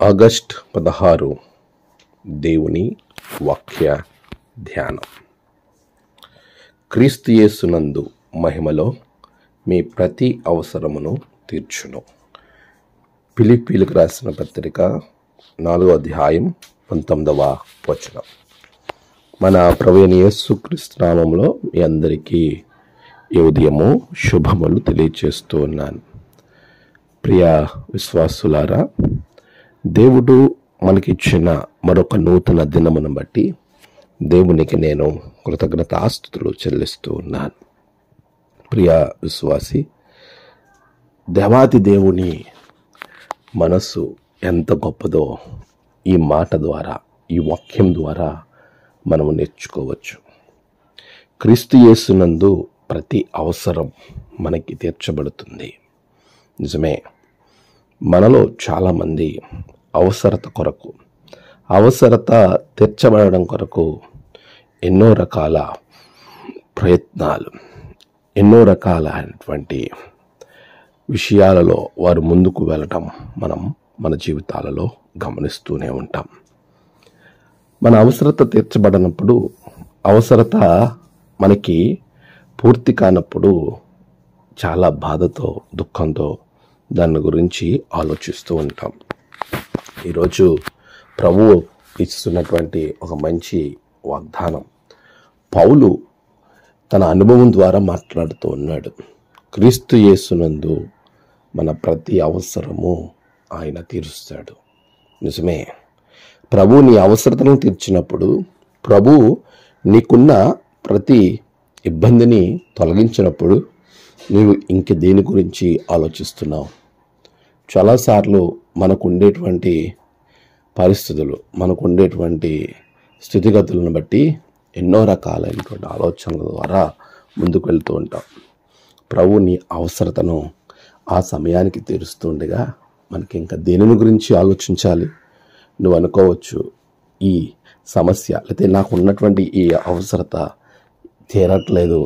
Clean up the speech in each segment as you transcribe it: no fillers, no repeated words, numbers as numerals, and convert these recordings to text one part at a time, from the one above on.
August 16 దేవుని వాక్య ధ్యానం. క్రీస్తు యేసునందు మహిమలో మీ ప్రతి అవసరమును తీర్చును. ఫిలిప్పీలకు రాసిన పత్రిక 4వ అధ్యాయం 19వ వచనం. మన ప్రభువైన యేసుక్రీస్తు నామములో మీ అందరికీ ఈ ఉదయము శుభములు తెలియజేస్తూ ఉన్నాను. ప్రియ విశ్వాసులారా, దేవుడు మనకిచ్చిన మరొక నూతన దినమును బట్టి దేవునికి నేను కృతజ్ఞతాస్తుతులు చెల్లిస్తూ ఉన్నాను. ప్రియ విశ్వాసి, దేవాది దేవుని మనస్సు ఎంత గొప్పదో ఈ మాట ద్వారా, ఈ వాక్యం ద్వారా మనము నేర్చుకోవచ్చు. క్రీస్తు యేసునందు ప్రతి అవసరం మనకి తీర్చబడుతుంది. నిజమే, మనలో చాలామంది అవసరత తీర్చబడడం కొరకు ఎన్నో రకాల ప్రయత్నాలు, ఎన్నో రకాలైనటువంటి విషయాలలో వారు ముందుకు వెళ్ళటం మనం మన జీవితాలలో గమనిస్తూనే ఉంటాం. మన అవసరత తీర్చబడినప్పుడు, అవసరత మనకి పూర్తి కానప్పుడు చాలా బాధతో, దుఃఖంతో దాని గురించి ఆలోచిస్తూ ఉంటాం. ఈరోజు ప్రభువు ఇస్తున్నటువంటి ఒక మంచి వాగ్దానం. పౌలు తన అనుభవం ద్వారా మాట్లాడుతూ ఉన్నాడు. క్రీస్తు యేసునందు మన ప్రతి అవసరము ఆయన తీరుస్తాడు. నిజమే, ప్రభు నీ అవసరతను తీర్చినప్పుడు, ప్రభు నీకున్న ప్రతి ఇబ్బందిని తొలగించినప్పుడు నీవు ఇంక దేని గురించి ఆలోచిస్తున్నావు? చాలాసార్లు మనకు ఉండేటువంటి పరిస్థితులు, మనకు ఉండేటువంటి స్థితిగతులను బట్టి ఎన్నో రకాలైనటువంటి ఆలోచనల ద్వారా ముందుకు వెళ్తూ ఉంటాం. ప్రభు నీ అవసరతను ఆ సమయానికి తీరుస్తుండగా మనకి ఇంకా దేనిని గురించి ఆలోచించాలి? నువ్వు అనుకోవచ్చు, ఈ సమస్య లేకపోతే నాకు ఉన్నటువంటి ఈ అవసరత తీరట్లేదు,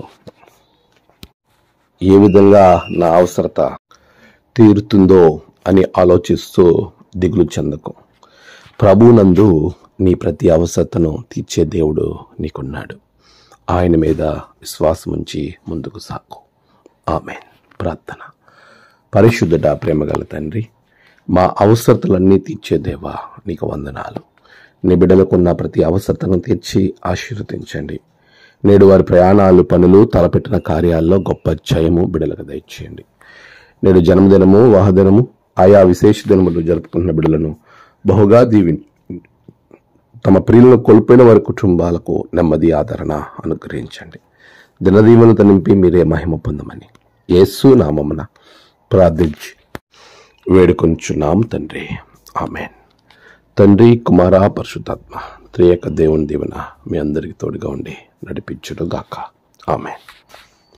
ఏ విధంగా నా అవసరత తీరుతుందో అని ఆలోచిస్తూ దిగులు చెందకు. ప్రభునందు నీ ప్రతి అవసరతను తీర్చే దేవుడు నీకున్నాడు. ఆయన మీద విశ్వాసం ఉంచి ముందుకు సాగు. ఆమేన్. ప్రార్థన. పరిశుద్ధుడా, ప్రేమగల తండ్రి, మా అవసరతలన్నీ తీర్చే దేవా, నీకు వందనాలు. నీ బిడ్డలకున్న ప్రతి అవసరతను తీర్చి ఆశీర్వదించండి. నేడు వారి ప్రయాణాలు, పనులు, తలపెట్టిన కార్యాల్లో గొప్ప జయము బిడ్డలకు దయచేయండి. నేడు జన్మదినము, వాహదినము, ఆయా విశేష దినములు జరుపుకున్న బిడ్డలను బహుగా దీవిని తమ ప్రియులను కోల్పోయిన వారి కుటుంబాలకు నెమ్మది, ఆదరణ అనుగ్రహించండి. దినదీవెనతో నింపి మీరే మహిమ పొందమని యేసు నామమున ప్రార్థించి వేడుకొంచున్నాం తండ్రి. ఆమేన్. తండ్రి, కుమార, పరిశుద్ధాత్మ త్రియేక దేవుని దీవెన మీ అందరికీ తోడుగా ఉండి నడిపించును గాక. ఆమేన్.